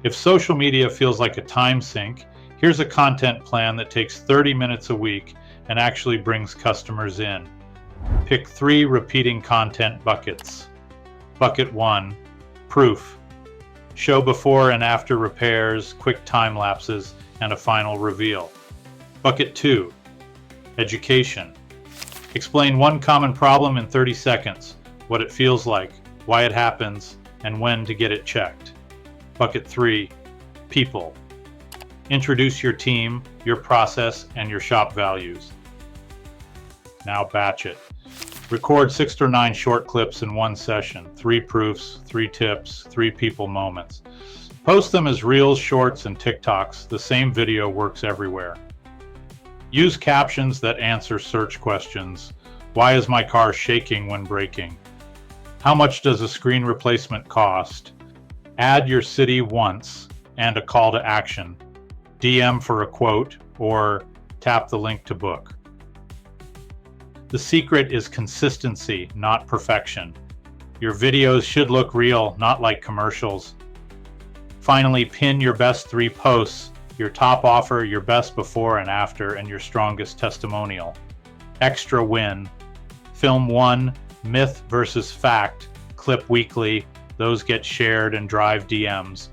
If social media feels like a time sink, here's a content plan that takes 30 minutes a week and actually brings customers in. Pick 3 repeating content buckets. Bucket 1, proof. Show before and after repairs, quick time lapses, and a final reveal. Bucket 2, education. Explain one common problem in 30 seconds, what it feels like, why it happens, and when to get it checked. Bucket 3, people. Introduce your team, your process, and your shop values. Now batch it. Record 6 or 9 short clips in one session, 3 proofs, 3 tips, 3 people moments. Post them as Reels, Shorts, and TikToks. The same video works everywhere. Use captions that answer search questions. Why is my car shaking when braking? How much does a screen replacement cost? Add your city once and a call to action. DM for a quote or tap the link to book. The secret is consistency, not perfection. Your videos should look real, not like commercials. Finally, pin your best 3 posts, your top offer, your best before and after, and your strongest testimonial. Extra win. Film 1, myth versus fact, clip weekly. Those get shared and drive DMs.